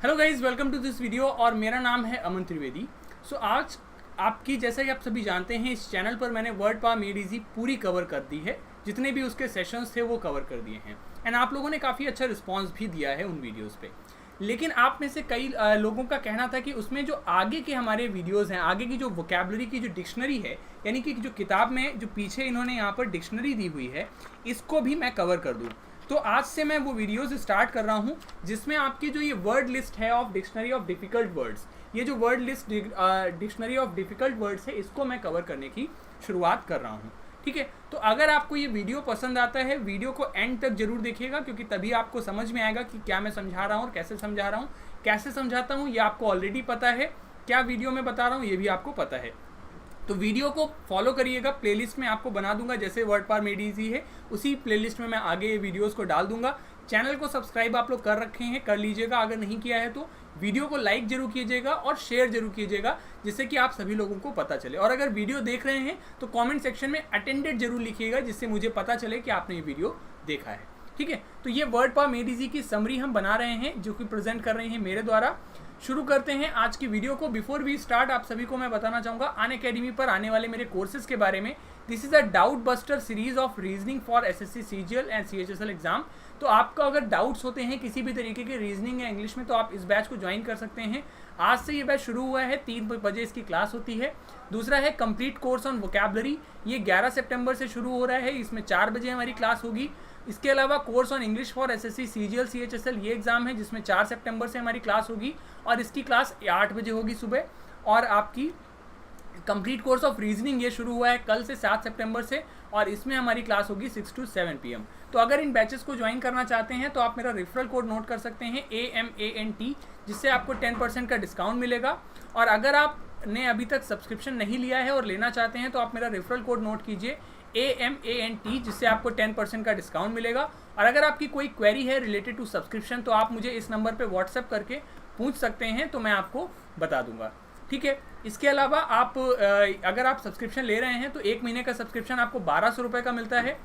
Hello guys, welcome to this video और मेरा नाम है अमन त्रिवेदी। सो आज आपकी, जैसा कि आप सभी जानते हैं, इस चैनल पर मैंने वर्ड पावर मेड इजी पूरी कवर कर दी है। जितने भी उसके सेशंस थे वो कवर कर दिए हैं एंड आप लोगों ने काफ़ी अच्छा रिस्पांस भी दिया है उन वीडियोस पे। लेकिन आप में से कई लोगों का कहना था कि उसमें जो आगे के हमारे वीडियोस हैं, आगे की जो वोकैबुलरी की जो डिक्शनरी है, यानी कि जो किताब में जो पीछे इन्होंने यहाँ पर डिक्शनरी दी हुई है, इसको भी मैं कवर कर दूँ। तो आज से मैं वो वीडियोस स्टार्ट कर रहा हूँ जिसमें आपकी जो ये वर्ड लिस्ट है of dictionary of difficult words, ये जो word list dictionary of difficult words है, इसको मैं कवर करने की शुरुआत कर रहा हूँ। ठीक है, तो अगर आपको ये वीडियो पसंद आता है, वीडियो को एंड तक जरूर देखिएगा, क्योंकि तभी आपको समझ में आएगा कि क्या मैं समझा रहा हूँ और कैसे समझा रहा हूँ। कैसे समझाता हूँ ये आपको ऑलरेडी पता है, क्या वीडियो में बता रहा हूँ ये भी आपको पता है। तो वीडियो को फॉलो करिएगा, प्लेलिस्ट में आपको बना दूंगा, जैसे वर्ड पावर मेड इजी है उसी प्लेलिस्ट में मैं आगे ये वीडियोस को डाल दूंगा। चैनल को सब्सक्राइब आप लोग कर रखे हैं, कर लीजिएगा। अगर नहीं किया है तो वीडियो को लाइक जरूर कीजिएगा और शेयर जरूर कीजिएगा, जिससे कि आप सभी लोगों को पता चले। और अगर वीडियो देख रहे हैं तो कमेंट सेक्शन में अटेंडेड जरूर लिखिएगा, जिससे मुझे पता चले कि आपने ये वीडियो देखा है। ठीक है, तो ये वर्ड पावर मेड इजी की समरी हम बना रहे हैं, जो कि प्रेजेंट कर रहे हैं मेरे द्वारा। शुरू करते हैं आज की वीडियो को। बिफोर वी स्टार्ट, आप सभी को मैं बताना चाहूँगा अनअकैडमी पर आने वाले मेरे कोर्सेज के बारे में। This is a doubt buster series of reasoning for SSC CGL and CHSL exam. तो आपका अगर डाउट्स होते हैं किसी भी तरीके के रीजनिंग या इंग्लिश में, तो आप इस बैच को ज्वाइन कर सकते हैं। आज से ये बैच शुरू हुआ है, 3 बजे इसकी क्लास होती है। दूसरा है कंप्लीट कोर्स ऑन वोकैबुलरी, ये 11 सितंबर से शुरू हो रहा है, इसमें 4 बजे हमारी क्लास होगी। इसके अलावा course on English for SSC CGL CHSL, ये एग्जाम है जिसमें 4 सितंबर से हमारी क्लास होगी और इसकी क्लास 8 बजे होगी सुबह। और आपकी कंप्लीट कोर्स ऑफ रीजनिंग ये शुरू हुआ है कल से 7 सितंबर से, और इसमें हमारी क्लास होगी 6 to 7 PM। तो अगर इन बैचेस को ज्वाइन करना चाहते हैं तो आप मेरा रेफरल कोड नोट कर सकते हैं AMANT, जिससे आपको 10% का डिस्काउंट मिलेगा। और अगर आपने अभी तक सब्सक्रिप्शन नहीं लिया है और लेना चाहते हैं तो आप मेरा रेफरल कोड नोट कीजिए AMANT, जिससे आपको 10% का डिस्काउंट मिलेगा। और अगर आपकी कोई क्वेरी है रिलेटेड टू सब्सक्रिप्शन, तो आप मुझे इस नंबर पे व्हाट्सएप करके पूछ सकते हैं, तो मैं आपको बता दूंगा। ठीक है, इसके अलावा आप अगर आप सब्सक्रिप्शन ले रहे हैं तो 1 महीने का सब्सक्रिप्शन आपको 1200 रुपये का मिलता है।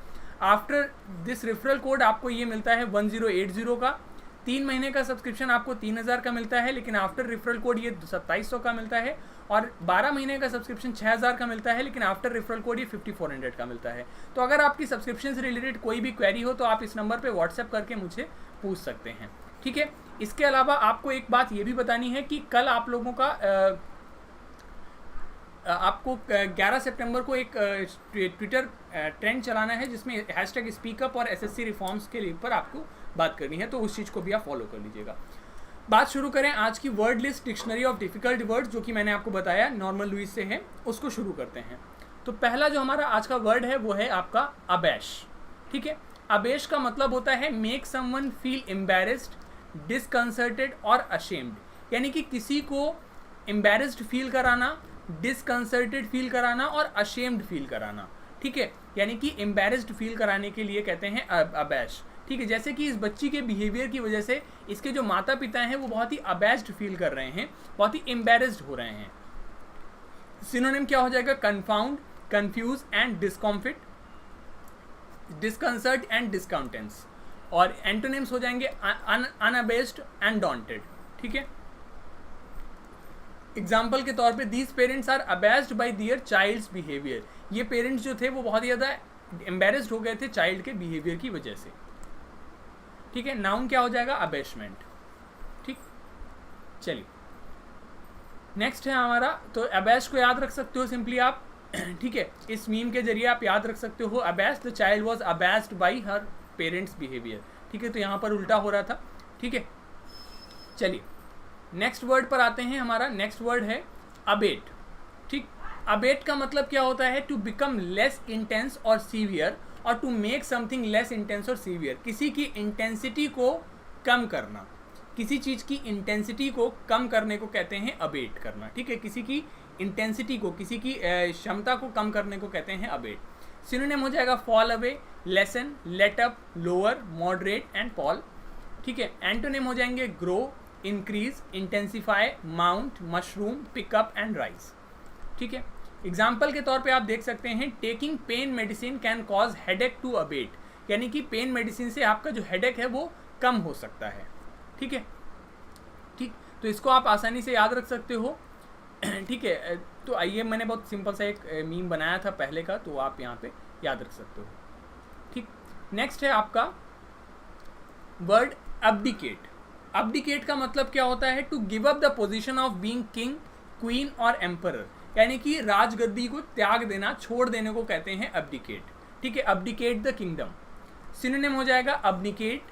आफ्टर दिस रेफरल कोड आपको ये मिलता है 1080 का। 3 महीने का सब्सक्रिप्शन आपको 3000 का मिलता है, लेकिन आफ्टर रेफरल कोड ये 2700 का मिलता है। और 12 महीने का सब्सक्रिप्शन 6000 का मिलता है, लेकिन आफ्टर रेफरल कोड ये 5400 का मिलता है। तो अगर आपकी सब्सक्रिप्शन से रिलेटेड कोई भी क्वेरी हो तो आप इस नंबर पे व्हाट्सएप करके मुझे पूछ सकते हैं। ठीक है, इसके अलावा आपको एक बात ये भी बतानी है कि कल आप लोगों का आपको 11 सितंबर को एक ट्विटर ट्रेंड चलाना है, जिसमें हैशटैग स्पीकअप और एसएससी रिफॉर्म्स के लिए पर आपको बात करनी है, तो उस चीज़ को भी आप फॉलो कर लीजिएगा। बात शुरू करें आज की word list dictionary of difficult words, जो कि मैंने आपको बताया नॉर्मल लुइस से है, उसको शुरू करते हैं। तो पहला जो हमारा आज का वर्ड है वो है आपका अबैश। ठीक है, अबैश का मतलब होता है मेक समवन फील एम्बैरेस्ड, डिसकंसर्टेड और अशेम्ड, यानी कि किसी को एम्बैरेस्ड फील कराना, डिसकंसर्टेड फील कराना और अशेम्ड फील कराना। ठीक है, यानी कि एम्बैरेस्ड फील कराने के लिए कहते हैं अबैश। ठीक है, जैसे कि इस बच्ची के बिहेवियर की वजह से इसके जो माता पिता हैं वो बहुत ही अबैश्ड फील कर रहे हैं, बहुत ही एम्बैरेस्ड हो रहे हैं। सिनोनिम क्या हो जाएगा? Confound, confuse and discomfit, disconcert and discountenance. और एंटोनिम्स हो जाएंगे अनअबेस्ड एंड डॉन्टेड। ठीक है, एग्जाम्पल के तौर पे these parents are abashed by their child's behaviour, ये पेरेंट्स जो थे वो बहुत ही ज़्यादा एम्बैरेस्ड हो गए थे चाइल्ड के बिहेवियर की वजह से। ठीक है, नाउन क्या हो जाएगा? अबैशमेंट। ठीक, चलिए नेक्स्ट है हमारा, तो अबैश को याद रख सकते हो सिंपली आप। ठीक है, इस मीम के जरिए आप याद रख सकते हो abash the child was abashed by her parents behaviour. ठीक है, तो यहाँ पर उल्टा हो रहा था। ठीक है, चलिए नेक्स्ट वर्ड पर आते हैं। हमारा नेक्स्ट वर्ड है अबेट। ठीक, अबेट का मतलब क्या होता है? टू बिकम लेस इंटेंस और सीवियर, और to make something less intense और सीवियर, किसी की इंटेंसिटी को कम करना, किसी चीज़ की इंटेंसिटी को कम करने को कहते हैं अबेट करना। ठीक है, किसी की इंटेंसिटी को, किसी की क्षमता को कम करने को कहते हैं अबेट। सिनोनिम हो जाएगा fall away, lessen, let up, lower, moderate and fall. ठीक है, एंटोनिम हो जाएंगे grow, increase, intensify, mount, mushroom, pick up and rise. ठीक है, एग्जाम्पल के तौर पे आप देख सकते हैं taking pain medicine can cause headache to abate, यानी कि पेन मेडिसिन से आपका जो हेडेक है वो कम हो सकता है। ठीक है, ठीक, तो इसको आप आसानी से याद रख सकते हो। ठीक है, तो आइए, मैंने बहुत सिंपल सा एक मीम बनाया था पहले का, तो आप यहाँ पे याद रख सकते हो। ठीक, नेक्स्ट है आपका वर्ड अब्डिकेट। अब्डिकेट का मतलब क्या होता है? To give up the position of being king, queen और एम्परर, यानी कि राजगद्दी को त्याग देना, छोड़ देने को कहते हैं अब्डिकेट। ठीक है, अब्डिकेट द किंगडम। सिनोनिम हो जाएगा abdicate,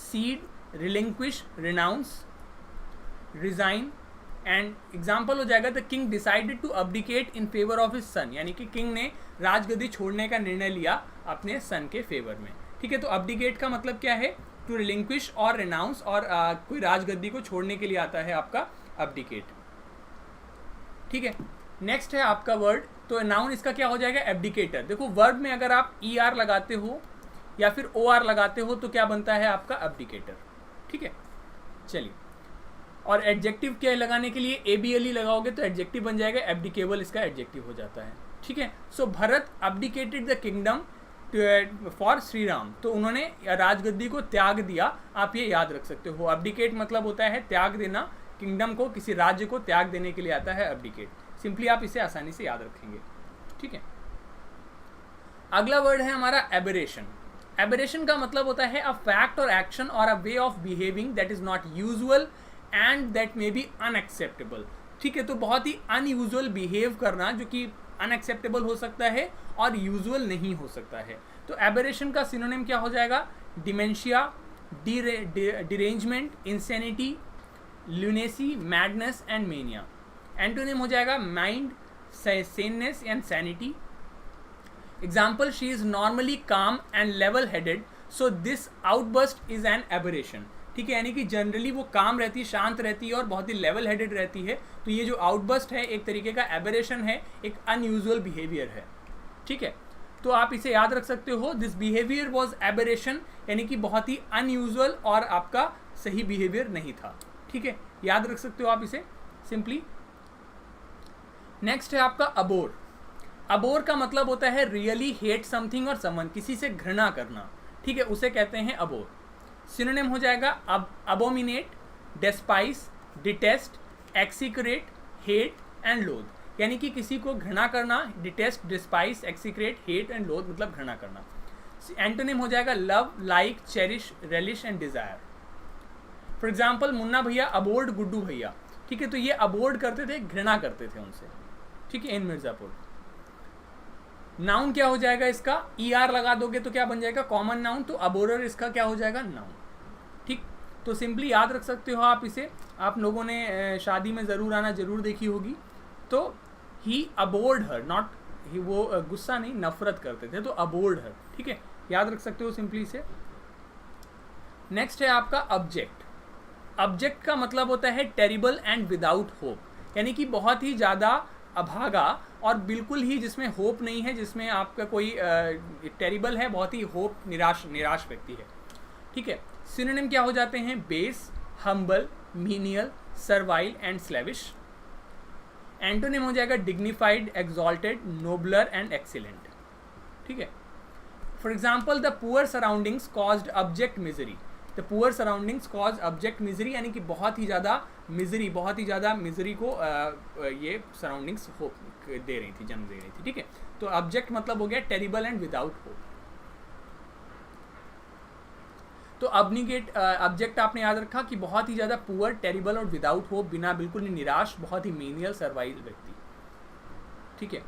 cede, relinquish, renounce, resign, and example हो जाएगा the king decided to abdicate in favour of his son, यानी कि किंग ने राजगद्दी छोड़ने का निर्णय लिया अपने सन के फेवर में। ठीक है, तो अब्डिकेट का मतलब क्या है? टू रिलिंक्विश और रिनाउंस, और कोई राजगद्दी को छोड़ने के लिए आता है आपका अब्डिकेट। ठीक है, नेक्स्ट है आपका वर्ड, तो नाउन इसका क्या हो जाएगा? एब्डिकेटर। देखो, वर्ड में अगर आप ER लगाते हो या फिर OR लगाते हो तो क्या बनता है आपका? अब्डिकेटर। ठीक है, चलिए, और एडजेक्टिव क्या लगाने के लिए ABLE लगाओगे तो एडजेक्टिव बन जाएगा एब्डिकेबल, इसका एडजेक्टिव हो जाता है। ठीक है, so Bharat abdicated the kingdom for Shri Ram, तो उन्होंने राजगद्दी को त्याग दिया, आप ये याद रख सकते हो। अब्डिकेट मतलब होता है त्याग देना, किंगडम को, किसी राज्य को त्याग देने के लिए आता है अब्डिकेट। सिंपली आप इसे आसानी से याद रखेंगे। ठीक है, अगला वर्ड है हमारा एबरेशन। एबरेशन का मतलब होता है अ फैक्ट और एक्शन और a way of behaving that is not usual and that may be unacceptable. ठीक है, तो बहुत ही अनयूजुअल बिहेव करना, जो कि अनएक्सेप्टेबल हो सकता है और यूजुअल नहीं हो सकता है। तो एबरेशन का सिनोनिम क्या हो जाएगा? Dementia, derangement, insanity, lunacy, madness and mania. Antonym हो जाएगा mind, saneness and sanity. Example, she is normally calm and level headed, so this outburst is an aberration. ठीक है, यानी कि जनरली वो काम रहती है, शांत रहती है और बहुत ही लेवल हेडेड रहती है, तो ये जो आउटबर्स्ट है एक तरीके का एबरेशन है, एक अनयूजुअल बिहेवियर है। ठीक है, तो आप इसे याद रख सकते हो, दिस बिहेवियर वॉज एबरेशन, यानी कि बहुत ही अनयूजुअल और आपका सही बिहेवियर नहीं था। ठीक है, याद रख सकते हो आप इसे सिंपली। नेक्स्ट है आपका अबोर। अबोर का मतलब होता है रियली हेट समथिंग और समवन, किसी से घृणा करना। ठीक है, उसे कहते हैं अबोर। सिनोनिम हो जाएगा अबोमिनेट, डेस्पाइस, डिटेस्ट, एक्सिक्रेट, हेट एंड लोथ, यानी कि किसी को घृणा करना। डिटेस्ट, डिस्पाइस, एक्सिक्रेट, हेट एंड लोथ मतलब घृणा करना। एंटोनिम हो जाएगा love, like, cherish, relish and desire. For example, Munna भैया अबोर्ड गुड्डू भैया। ठीक है, तो ये अबोर्ड करते थे, घृणा करते थे उनसे। ठीक है, इन मिर्जापुर। नाउन क्या हो जाएगा इसका? ER लगा दोगे तो क्या बन जाएगा? Common noun. तो अबोरर इसका क्या हो जाएगा? नाउन। ठीक, तो सिंपली याद रख सकते हो आप इसे। आप लोगों ने शादी में ज़रूर आना जरूर देखी होगी। तो ही अबोर्ड हर, नॉट ही, वो गुस्सा नहीं, नफरत करते थे, तो अबोर्ड हर। ठीक है, याद रख सकते हो सिंपली इसे। नेक्स्ट है आपका ऑब्जेक्ट। ऑब्जेक्ट का मतलब होता है टेरिबल एंड विदाउट होप, यानी कि बहुत ही ज़्यादा अभागा और बिल्कुल ही जिसमें होप नहीं है, जिसमें आपका कोई टेरिबल है, बहुत ही होप, निराश व्यक्ति है। ठीक है, सिनोनिम क्या हो जाते हैं? Base, humble, menial, servile and slavish. Antonym हो जाएगा dignified, exalted, nobler and excellent. ठीक है, for example, the poor surroundings caused abject misery. The poor surroundings cause abject misery, यानी कि बहुत ही ज़्यादा मिजरी को ये सराउंडिंग्स दे रही थी, जन्म दे रही थी। ठीक है, तो ऑब्जेक्ट मतलब हो गया टेरिबल एंड विदाउट होप। तो अब्निगेट ऑब्जेक्ट आपने याद रखा कि बहुत ही ज़्यादा पुअर, टेरिबल और विदाउट होप, बिना बिल्कुल निराश, बहुत ही मीनियल, सर्वाइल व्यक्ति। ठीक है,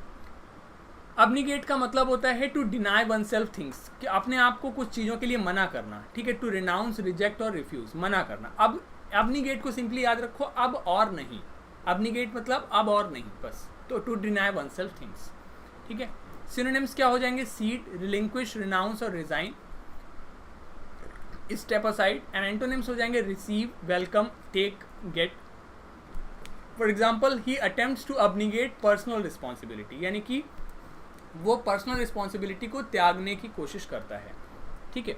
अब्निगेट का मतलब होता है to deny one self things, कि अपने आप को कुछ चीज़ों के लिए मना करना। ठीक है, टू रिनाउंस, रिजेक्ट और रिफ्यूज, मना करना। अब अब्निगेट को सिंपली याद रखो, अब और नहीं। अब्निगेट मतलब अब और नहीं, बस। तो to deny one self things. ठीक है, सिनोनिम्स क्या हो जाएंगे? सीड, रिलिंक्विश, रिनाउंस और resign, step aside. And antonyms हो जाएंगे receive, welcome, take, get. For example, he attempts to abnegate personal responsibility, यानी कि वो पर्सनल रिस्पॉन्सिबिलिटी को त्यागने की कोशिश करता है। ठीक है,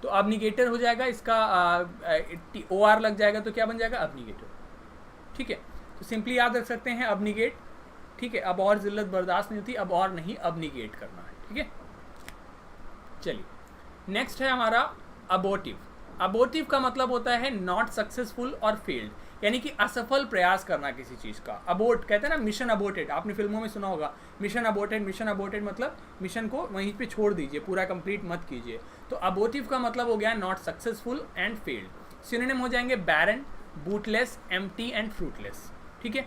तो अब्निगेटर हो जाएगा, इसका OR लग जाएगा तो क्या बन जाएगा? अब्निगेटर। ठीक है, तो सिंपली याद रख सकते हैं अब्निगेट। ठीक है, अब और जिल्लत बर्दाश्त नहीं होती, अब और नहीं, अब्निगेट करना है। ठीक है, चलिए नेक्स्ट है हमारा अबोटिव। अबोर्टिव का मतलब होता है नॉट सक्सेसफुल और फेल्ड, यानी कि असफल प्रयास करना किसी चीज़ का। अबोर्ट कहते हैं ना, मिशन अबोर्टेड, आपने फिल्मों में सुना होगा, मिशन अबोर्टेड मतलब मिशन को वहीं पे छोड़ दीजिए, पूरा कंप्लीट मत कीजिए। तो अबोर्टिव का मतलब हो गया not successful and failed. Synonym हो जाएंगे barren, bootless, empty and fruitless. ठीक है,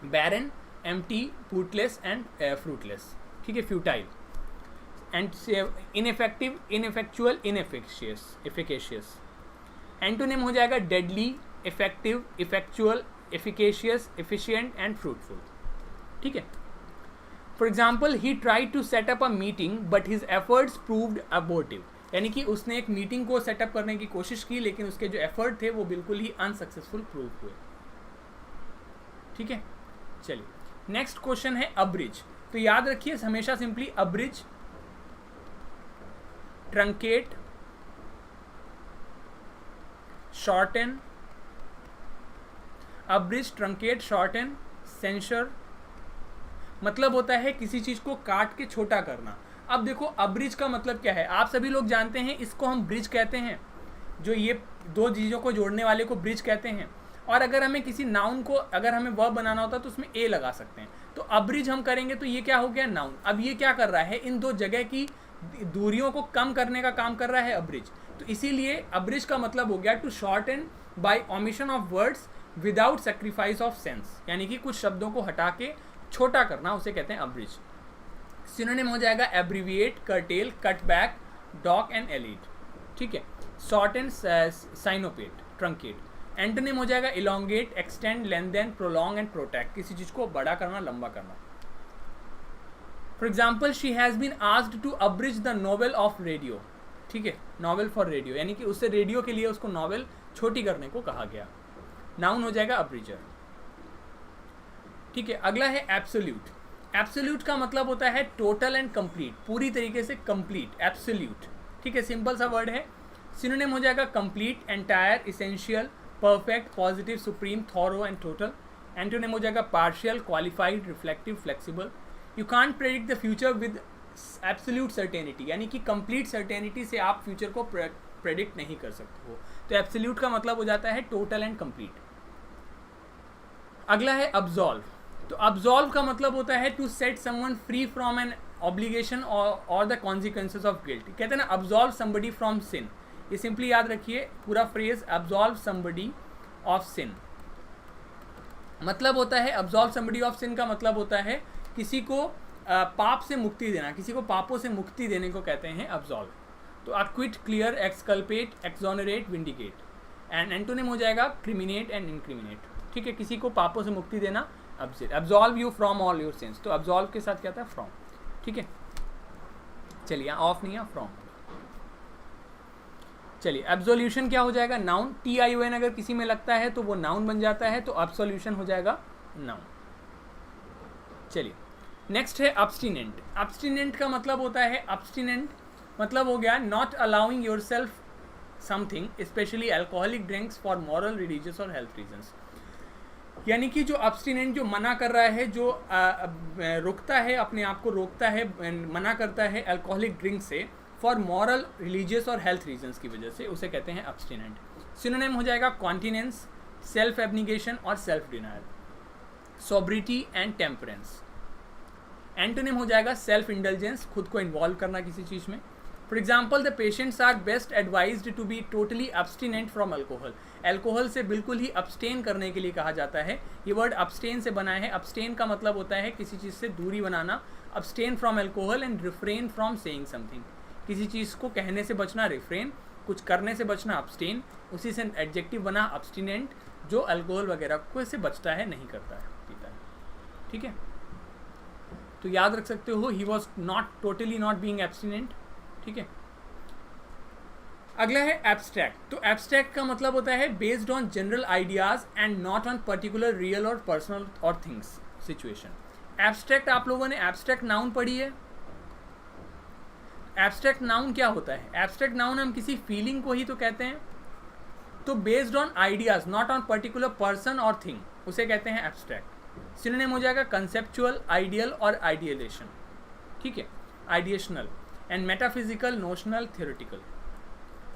barren, empty, bootless and fruitless. ठीक है, futile and ineffective, ineffectual, inefficacious. Antonym हो जाएगा deadly, effective, effectual, efficacious, efficient and fruitful. ठीक है, for example he tried to set up a meeting but his efforts proved abortive, यानी कि उसने एक मीटिंग को सेटअप करने की कोशिश की लेकिन उसके जो एफर्ट थे वो बिल्कुल ही अनसक्सेसफुल प्रूव हुए। ठीक है, चलिए नेक्स्ट क्वेश्चन है अब्रिज। तो याद रखिए हमेशा simply abridge, truncate, shorten, abridge, truncate, shorten, सेंशर, मतलब होता है किसी चीज को काट के छोटा करना। अब देखो अब्रिज का मतलब क्या है, आप सभी लोग जानते हैं, इसको हम ब्रिज कहते हैं, जो ये दो चीज़ों को जोड़ने वाले को ब्रिज कहते हैं। और अगर हमें किसी नाउन को, अगर हमें वर्ब बनाना होता है तो उसमें ए लगा सकते हैं। तो अब्रिज हम करेंगे तो ये क्या हो गया, नाउन। अब ये क्या कर रहा है, इन दो जगह की दूरियों को कम करने का काम कर रहा है अब्रिज। तो इसीलिए अब्रिज का मतलब हो गया to shorten by omission of words without sacrifice of sense, यानी कि कुछ शब्दों को हटा के छोटा करना, उसे कहते हैं अब्रिज। सिनोनिम हो जाएगा abbreviate, curtail, cut back, dock and elide. ठीक है, शॉर्टन, साइनोपेट, ट्रंकेट। एंटोनिम हो जाएगा elongate, extend, lengthen, prolong and protect, किसी चीज को बड़ा करना, लंबा करना। For example she has been asked to abridge the novel of radio. ठीक है, नॉवेल फॉर रेडियो, यानी कि उससे रेडियो के लिए उसको नॉवेल छोटी करने को कहा गया। नाउन हो जाएगा अब्रिजर। ठीक है, अगला है एब्सोल्यूट। एब्सोल्यूट का मतलब होता है टोटल एंड कंप्लीट, पूरी तरीके से कंप्लीट, एब्सोल्यूट। ठीक है, सिंपल सा वर्ड है। सिनोनिम हो जाएगा complete, entire, essential, perfect, positive, supreme, thorough and total. Antonym हो जाएगा partial, qualified, reflective, flexible. You can't predict the future with absolute certainty, यानी कि कंप्लीट सर्टेनिटी से आप फ्यूचर को प्रेडिक्ट नहीं कर सकते हो। तो एब्सोल्यूट का मतलब हो जाता है टोटल एंड कंप्लीट। अगला है अब्सॉल्व। तो अब्सॉल्व का मतलब होता है to set someone free from an obligation और द कॉन्सिक्वेंसेज ऑफ गिल्ट। कहते हैं ना अब्सॉल्व समबडी फ्रॉम सिन, ये सिंपली याद रखिए पूरा phrase, absolve somebody of sin. मतलब होता है अब्सॉल्व समबडी ऑफ सिन का मतलब होता है किसी को पाप से मुक्ति देना, किसी को पापों से मुक्ति देने को कहते हैं अब्सॉल्व। तो acquit, clear, exculpate, exonerate, vindicate. And antonym हो जाएगा क्रिमिनेट एंड इनक्रिमिनेट। ठीक है, किसी को पापों से मुक्ति देना, absolve you from all your sins. तो अब्सॉल्व के साथ क्या था, फ्रॉम। ठीक है, चलिए यहाँ ऑफ नहीं है, फ्रॉम। चलिए एब्सोल्यूशन क्या हो जाएगा, नाउन। TION अगर किसी में लगता है तो वो नाउन बन जाता है, तो एब्सोल्यूशन हो जाएगा नाउन। चलिए नेक्स्ट है अब्स्टिनेंट। अब्स्टिनेंट का मतलब होता है, अब्स्टिनेंट मतलब हो गया not allowing your self something, specially alcoholic drinks, for moral, religious और हेल्थ रीजन्स। यानी कि जो अब्स्टिनेंट, जो मना कर रहा है, जो रुकता है, अपने आप को रोकता है, मना करता है अल्कोहलिक ड्रिंक से फॉर मॉरल, रिलीजियस और हेल्थ रीजन्स की वजह से, उसे कहते हैं अब्स्टिनेंट। सिनोनिम हो जाएगा कॉन्टिनेंस, सेल्फ एब्निगेशन और self denial, sobriety and temperance. Antonym हो जाएगा सेल्फ इंडल्जेंस, खुद को इन्वॉल्व करना किसी चीज़ में। For example the patients are best advised to be totally abstinent from alcohol. Alcohol से बिल्कुल ही अब्स्टेन करने के लिए कहा जाता है। ये वर्ड अब्स्टेन से बना है। अब्स्टेन का मतलब होता है किसी चीज़ से दूरी बनाना। Abstain from alcohol and refrain from saying something, किसी चीज़ को कहने से बचना रिफ्रेन, कुछ करने से बचना अब्स्टेन, उसी से एडजेक्टिव बना अब्स्टिनेंट, जो अल्कोहल वगैरह को से बचता है, नहीं करता है, पीता है। ठीक है, तो याद रख सकते हो he was not totally not being abstinent. ठीक है, अगला है एब्स्ट्रैक्ट। तो एब्स्ट्रैक्ट का मतलब होता है based on general ideas and not on particular real और पर्सनल और थिंग्स, सिचुएशन। एब्स्ट्रैक्ट, आप लोगों ने एब्स्ट्रैक्ट नाउन पढ़ी है। एब्स्ट्रैक्ट नाउन क्या होता है, एब्स्ट्रैक्ट नाउन हम किसी फीलिंग को ही तो कहते हैं। तो based on ideas, not on particular person और थिंग, उसे कहते हैं एब्स्ट्रैक्ट। सिनोनिम हो जाएगा कंसेप्चुअल, आइडियल और आइडियलेशन। ठीक है, ideational and metaphysical, notional, theoretical.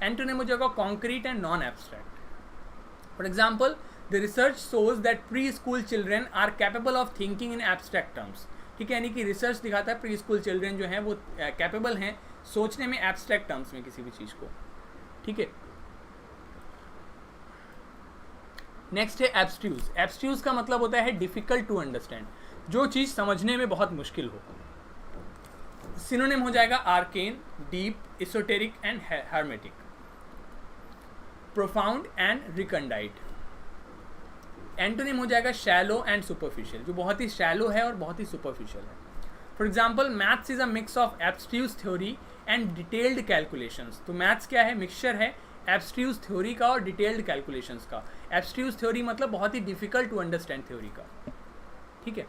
Antonym हो जाएगा concrete and non abstract. For example, the research shows that preschool children are capable of thinking in abstract terms. ठीक है, यानी कि रिसर्च दिखाता है प्री स्कूल चिल्ड्रेन जो हैं वो कैपेबल हैं सोचने में एब्स्ट्रैक्ट टर्म्स में किसी भी चीज़ को। ठीक है, नेक्स्ट है एब्स्ट्यूज। एब्स्ट्यूज का मतलब होता है डिफिकल्ट टू अंडरस्टैंड, जो चीज़ समझने में बहुत मुश्किल हो। सिनोनिम हो जाएगा arcane, deep, esoteric and hermetic, profound and recondite. Antonym हो जाएगा शैलो एंड सुपरफिशियल, जो बहुत ही शैलो है और बहुत ही सुपरफिशियल है। For example, maths is a mix of abstruse theory and detailed calculations. तो मैथ्स क्या है? मिक्सचर है एब्स्ट्यूज थ्योरी का और डिटेल्ड कैलकुलेशंस का। एब्स्ट्यूज थ्योरी मतलब बहुत ही डिफिकल्ट टू अंडरस्टैंड थ्योरी का। ठीक है,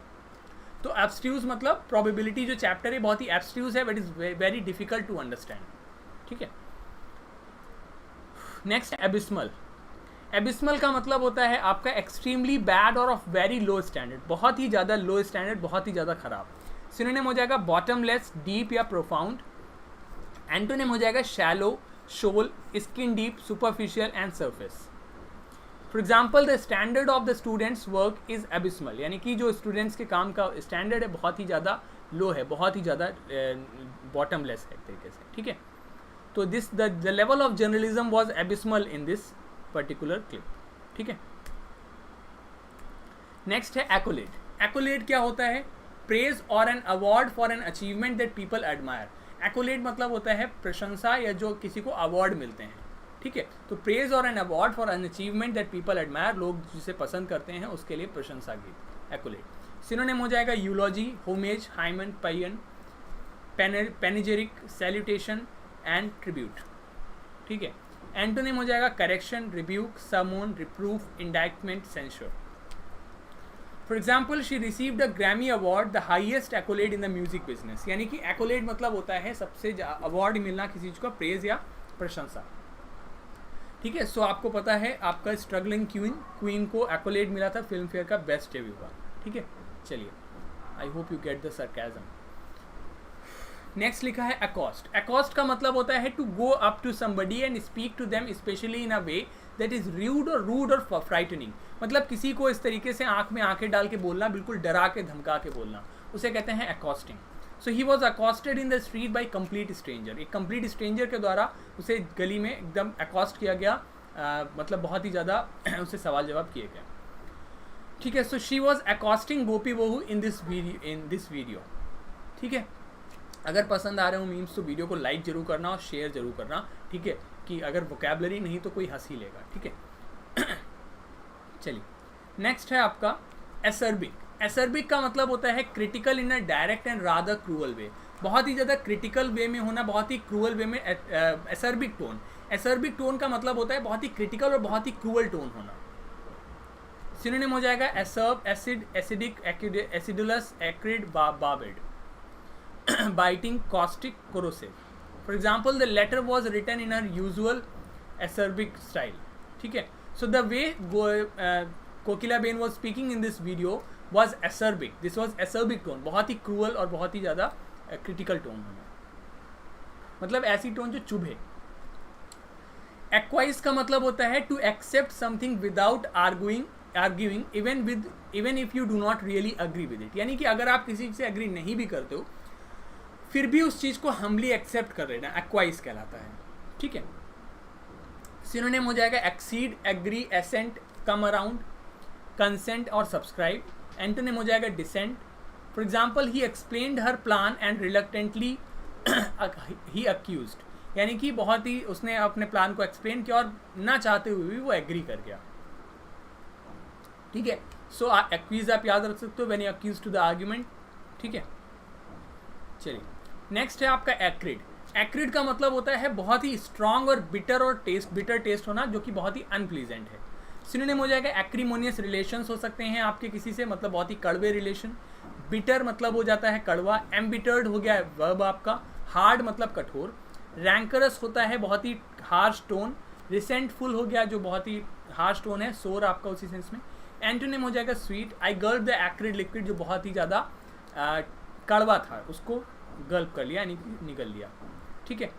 तो एब्स्ट्यूज मतलब प्रोबेबिलिटी जो चैप्टर है बहुत ही एब्स्ट्यूज है, but is very difficult to understand. ठीक है, नेक्स्ट एबिस्मल। एबिस्मल का मतलब होता है आपका एक्सट्रीमली बैड और ऑफ वेरी लो स्टैंडर्ड, बहुत ही ज़्यादा लो स्टैंडर्ड, बहुत ही ज़्यादा खराब। सिनोनिम हो जाएगा बॉटमलेस, डीप या प्रोफाउंड। एंटोनिम हो जाएगा shallow, shoal, skin deep, superficial and surface. For example, the standard of the students work is abysmal, यानी कि जो स्टूडेंट्स के काम का स्टैंडर्ड है बहुत ही ज़्यादा लो है, बहुत ही ज़्यादा बॉटमलेस है एक तरीके से। ठीक है, तो this the level of journalism was abysmal in this particular clip. ठीक है, नेक्स्ट है एक्कोलेड। एक्कोलेड क्या होता है? प्रेज और an award for an achievement that people admire. Accolade मतलब होता है प्रशंसा या जो किसी को अवार्ड मिलते हैं। ठीक है, तो प्रेज और an award for an achievement that people admire, लोग जिसे पसंद करते हैं उसके लिए प्रशंसा गीत, एक्कोलेड। सिनोनिम हो जाएगा यूलॉजी, होमेज, हाइमन, पायन, पैनिजेरिक, सैल्यूटेशन एंड ट्रिब्यूट। ठीक है, एंटोनिम हो जाएगा correction, rebuke, summon, reproof, indictment, censure. For example, she received a Grammy award, the highest accolade in the music business. यानी कि एक्कोलेड मतलब होता है सबसे अवार्ड मिलना किसी चीज़ का, प्रेज या प्रशंसा। ठीक है, सो आपको पता है आपका स्ट्रगलिंग क्वीन को एक्कोलेड मिला था फिल्म फेयर का बेस्ट डेब्यू का। ठीक है, चलिए, I hope you get the sarcasm. Next लिखा है अकॉस्ट। अकॉस्ट का मतलब होता है to go up to somebody and speak to them especially in a way that is rude और फ्राइटनिंग। मतलब किसी को इस तरीके से आंख में आंखें डाल के बोलना, बिल्कुल डरा के धमका के बोलना, उसे कहते हैं accosting. So he was accosted in the street by complete stranger. एक कंप्लीट स्ट्रेंजर के द्वारा उसे गली में एकदम अकॉस्ट किया गया, मतलब बहुत ही ज़्यादा उसे सवाल जवाब किए गए। ठीक है, सो शी वॉज अकॉस्टिंग गोपी बहू इन दिस वीडियो। ठीक है, अगर पसंद आ रहे हो मीम्स तो वीडियो को लाइक जरूर करना और शेयर जरूर करना। ठीक है, कि अगर वोकैबुलरी नहीं तो कोई हंस ही लेगा। ठीक है, चलिए, नेक्स्ट है आपका एसर्बिक। एसर्बिक का मतलब होता है critical in a direct and rather cruel way. बहुत ही ज़्यादा क्रिटिकल वे में होना, बहुत ही क्रूअल वे में एसर्बिक टोन। एसर्बिक टोन का मतलब होता है बहुत ही क्रिटिकल और बहुत ही क्रूअल टोन होना। सिनोनिम हो जाएगा acerb, acid, acidic, acidulous, acrid, barbed, biting, caustic, corrosive. For example, the letter was written in her usual acerbic style. ठीक है, so the way Kokilaben was speaking in this video was acerbic. This was acerbic tone, बहुत ही cruel और बहुत ही ज़्यादा critical tone होना, मतलब ऐसी टोन जो चुभे। Acquiesce का मतलब होता है to accept something without arguing even if you do not really agree with it. यानी कि अगर आप किसी से agree नहीं भी करते हो फिर भी उस चीज़ को हम्बली एक्सेप्ट कर लेना, एक्वाइज कहलाता है। ठीक है, सिनोनिम हो जाएगा accede, agree, assent, come around, consent और सब्सक्राइब। एंटोनिम हो जाएगा dissent. For example, he explained her plan and reluctantly he acceded, यानी कि बहुत ही उसने अपने प्लान को एक्सप्लेन किया और ना चाहते हुए भी वो एग्री कर गया। ठीक है, सो एक्यूज आप याद रख सकते हो, when you accede to the argument. ठीक है, चलिए, नेक्स्ट है आपका एक्रिड। एक्रिड का मतलब होता है बहुत ही स्ट्रॉन्ग और बिटर टेस्ट होना, जो कि बहुत ही अनप्लीजेंट है। सिनोनिम हो जाएगा एक्रीमोनियस रिलेशंस हो सकते हैं आपके किसी से, मतलब बहुत ही कड़वे रिलेशन। बिटर मतलब हो जाता है कड़वा। एम्बिटर्ड हो गया वर्ब आपका। हार्ड मतलब कठोर। रैंकरस होता है बहुत ही हार्श टोन। रिसेंटफुल हो गया जो बहुत ही हार्श टोन है, सोर आपका उसी सेंस में। एंटोनिम हो जाएगा sweet. I Gulp the acrid liquid, जो बहुत ही ज़्यादा कड़वा था उसको गल्प कर लिया यानी निगल लिया। ठीक है,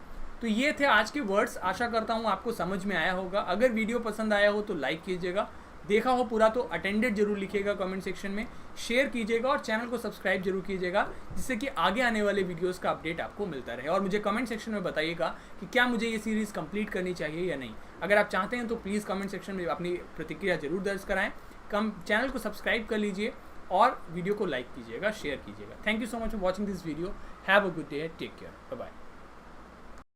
तो ये थे आज के वर्ड्स, आशा करता हूँ आपको समझ में आया होगा। अगर वीडियो पसंद आया हो तो लाइक कीजिएगा, देखा हो पूरा तो अटेंडेड जरूर लिखिएगा कमेंट सेक्शन में, शेयर कीजिएगा और चैनल को सब्सक्राइब जरूर कीजिएगा, जिससे कि आगे आने वाले वीडियोस का अपडेट आपको मिलता रहे। और मुझे कमेंट सेक्शन में बताइएगा कि क्या मुझे ये सीरीज़ कंप्लीट करनी चाहिए या नहीं। अगर आप चाहते हैं तो प्लीज़ कमेंट सेक्शन में अपनी प्रतिक्रिया जरूर दर्ज कराएं। चैनल को सब्सक्राइब कर लीजिए और वीडियो को लाइक कीजिएगा, शेयर कीजिएगा। Thank you so much for watching this video. Have a good day, take care, bye bye.